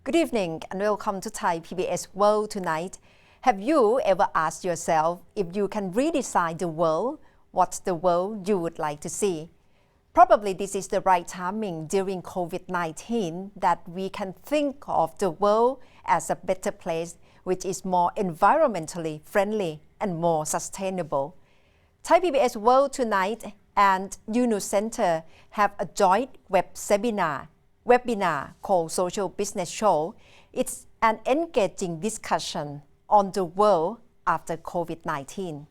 Good evening and welcome to Thai PBS World Tonight. Have you ever asked yourself if you can redesign the world, what's the world you would like to see? Probably this is the right timing during COVID-19 that we can think of the world as a better place which is more environmentally friendly and more sustainable. Thai PBS World Tonight and UNO Center have a joint webinar called Social Business Show. It's an engaging discussion on the world after COVID-19.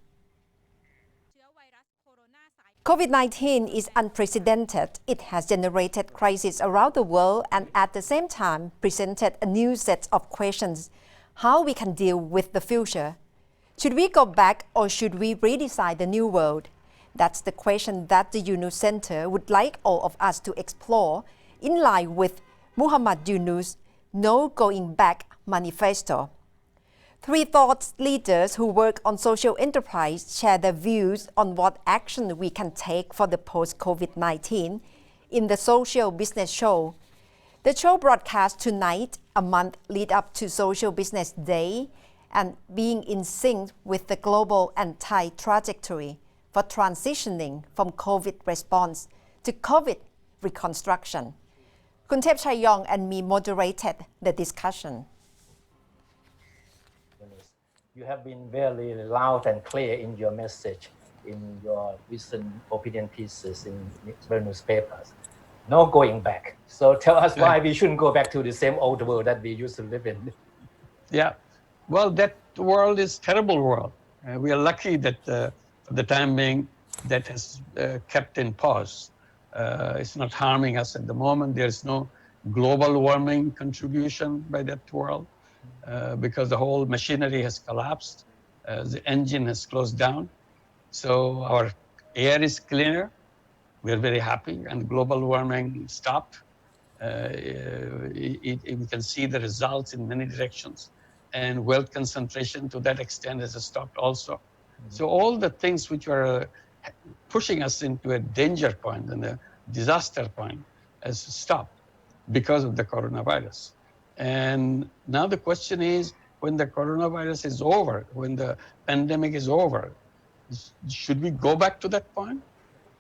COVID-19 is unprecedented. It has generated crises around the world and at the same time presented a new set of questions. How we can deal with the future? Should we go back or should we redesign the new world? That's the question that the UNO Center would like all of us to explore in line with Muhammad Yunus' No Going Back manifesto. Three thought leaders who work on social enterprise share their views on what action we can take for the post-COVID-19 in the Social Business Show. The show broadcasts tonight, a month lead up to Social Business Day, and being in sync with the global and Thai trajectory for transitioning from COVID response to COVID reconstruction. Kuntep Chayong and me moderated the discussion. You have been very loud and clear in your message, in your recent opinion pieces in newspapers. No going back. So tell us why we shouldn't go back to the same old world that we used to live in. Yeah, well, that world is terrible world. We are lucky that for the time being that has kept in pause. It's not harming us at the moment. There's no global warming contribution by that world because the whole machinery has collapsed. The engine has closed down. So our air is cleaner. We're very happy, and global warming stopped. We can see the results in many directions. And wealth concentration to that extent has stopped also. Mm-hmm. So all the things which are pushing us into a danger point and a disaster point has stopped because of the coronavirus. And now the question is, when the coronavirus is over, when the pandemic is over, should we go back to that point?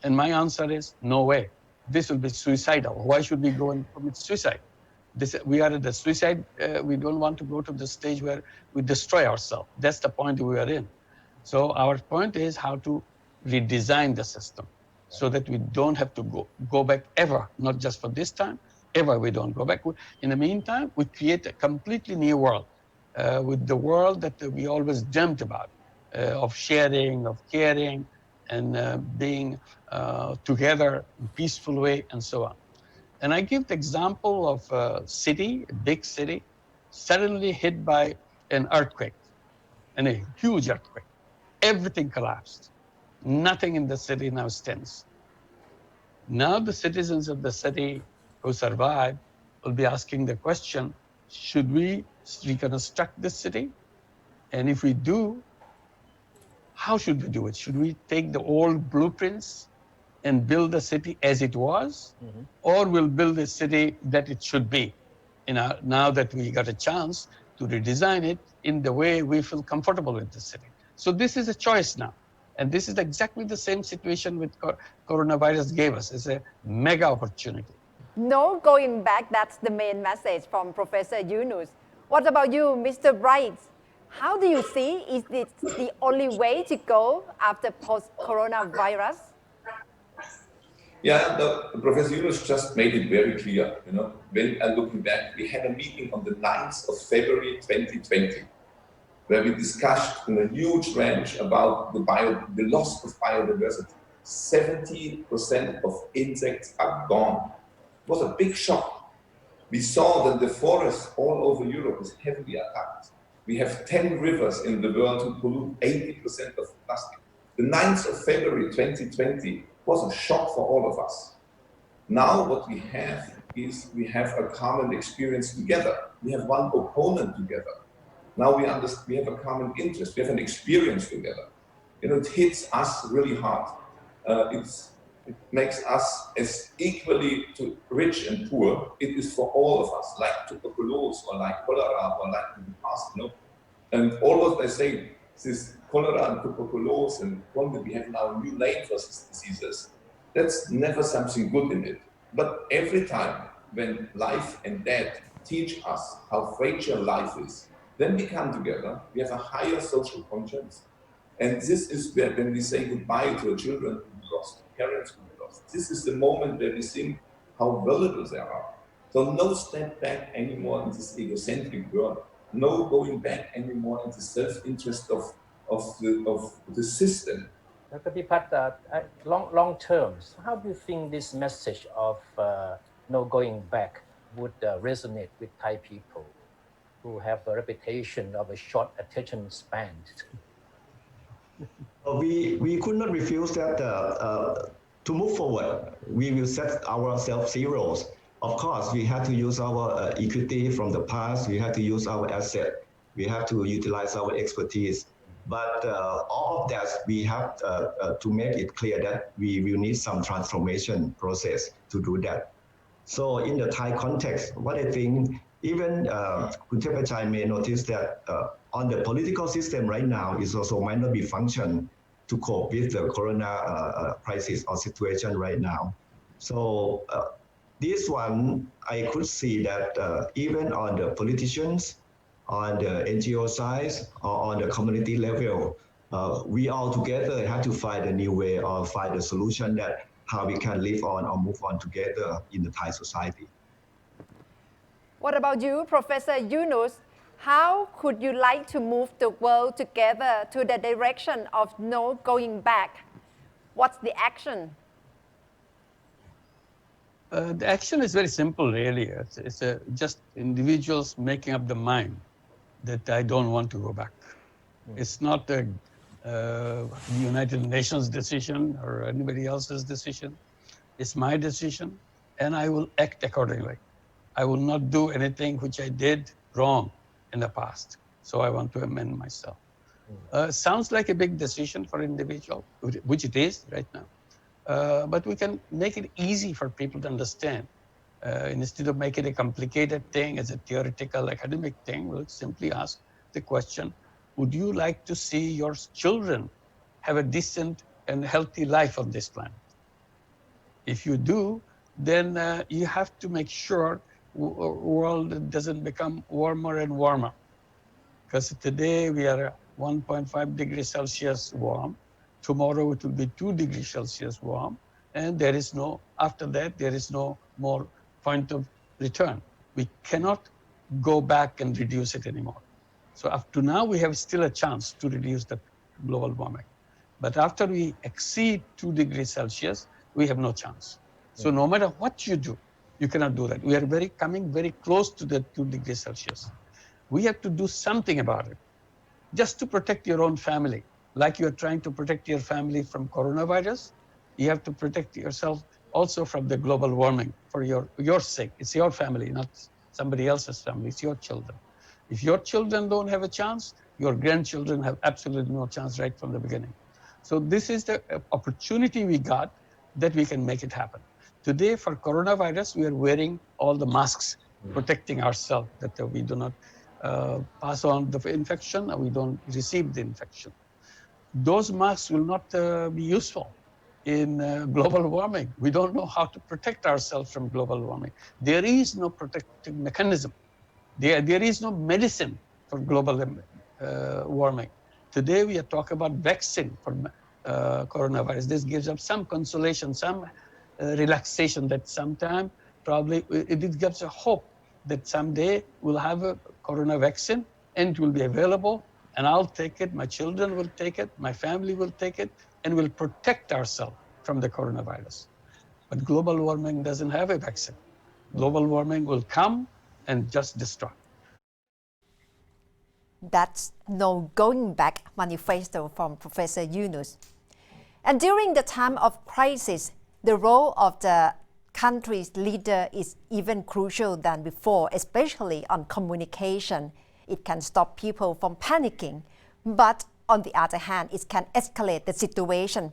And my answer is, no way. This will be suicidal. Why should we go and commit suicide? We are at the suicide, we don't want to go to the stage where we destroy ourselves. That's the point we are in. So our point is how to redesign the system so that we don't have to go back ever, not just for this time, ever we don't go back. In the meantime, we create a completely new world with the world that we always dreamt about, of sharing, of caring, and being together in a peaceful way, and so on. And I give the example of a city, a big city, suddenly hit by an earthquake, and a huge earthquake. Everything collapsed. Nothing in the city now stands. Now the citizens of the city who survived will be asking the question, should we reconstruct this city? And if we do, how should we do it? Should we take the old blueprints and build the city as it was? Mm-hmm. Or we'll build a city that it should be, now that we got a chance to redesign it in the way we feel comfortable with the city. So this is a choice now. And this is exactly the same situation with coronavirus gave us. It's a mega opportunity. No going back, that's the main message from Professor Yunus. What about you, Mr. Bright? How do you see, is this the only way to go after post-coronavirus? Yeah, Professor Yunus just made it very clear. When I'm looking back, we had a meeting on the 9th of February 2020, where we discussed in a huge range about the loss of biodiversity. 70% of insects are gone. It was a big shock. We saw that the forest all over Europe is heavily attacked. We have 10 rivers in the world who pollute 80% of plastic. The 9th of February 2020 was a shock for all of us. Now what we have is we have a common experience together. We have one opponent together. Now we have a common interest. We have an experience together. It hits us really hard. It makes us as equally to rich and poor. It is for all of us, like tuberculosis or like cholera or like in the past, you know. And although they say this cholera and tuberculosis and COVID, we have now a new name for these diseases, that's never something good in it. But every time when life and death teach us how fragile life is, then we come together, we have a higher social conscience. And this is where, when we say goodbye to our children who we lost, parents who we lost, this is the moment where we think how valuable they are. So no step back anymore in this egocentric world, no going back anymore in the self-interest of the system. Dr. Pipat, long terms, how do you think this message of no going back would resonate with Thai people who have a reputation of a short attention span? We could not refuse that to move forward, we will set ourselves zeros. Of course, we have to use our equity from the past, we have to use our asset, we have to utilize our expertise. But all of that, we have to make it clear that we will need some transformation process to do that. So in the Thai context, what I think, even Khun Thepachai may notice that on the political system right now is also might not be function to cope with the corona crisis or situation right now. So this one, I could see that even on the politicians, on the NGO side, or on the community level, we all together have to find a new way or find a solution that how we can live on or move on together in the Thai society. What about you, Professor Yunus? How could you like to move the world together to the direction of no going back? What's the action? The action is very simple, really. It's just individuals making up the mind that I don't want to go back. It's not the United Nations decision or anybody else's decision. It's my decision, and I will act accordingly. I will not do anything which I did wrong in the past. So I want to amend myself. Sounds like a big decision for individual, which it is right now. But we can make it easy for people to understand. Instead of making it a complicated thing as a theoretical academic thing, we'll simply ask the question, would you like to see your children have a decent and healthy life on this planet? If you do, then you have to make sure the world doesn't become warmer and warmer. Because today we are 1.5 degrees Celsius warm. Tomorrow it will be 2 degrees Celsius warm. And there is no, after that, there is no more point of return. We cannot go back and reduce it anymore. So up to now, we have still a chance to reduce the global warming. But after we exceed 2 degrees Celsius, we have no chance. So no matter what you do, you cannot do that. We are coming very close to the 2 degrees Celsius. We have to do something about it, just to protect your own family. Like you are trying to protect your family from coronavirus, you have to protect yourself also from the global warming for your sake. It's your family, not somebody else's family, it's your children. If your children don't have a chance, your grandchildren have absolutely no chance right from the beginning. So this is the opportunity we got that we can make it happen. Today for coronavirus, we are wearing all the masks, protecting ourselves that we do not pass on the infection or we don't receive the infection. Those masks will not be useful in global warming. We don't know how to protect ourselves from global warming. There is no protective mechanism. There is no medicine for global warming. Today we are talking about vaccine for coronavirus. This gives us some consolation, some relaxation that sometime probably it gives a hope that someday we'll have a corona vaccine and it will be available and I'll take it, my children will take it, my family will take it, and we'll protect ourselves from the coronavirus. But global warming doesn't have a vaccine. Global warming will come and just destroy. That's no going back manifesto from Professor Yunus. And during the time of crisis, the role of the country's leader is even crucial than before, especially on communication. It can stop people from panicking, but on the other hand, it can escalate the situation.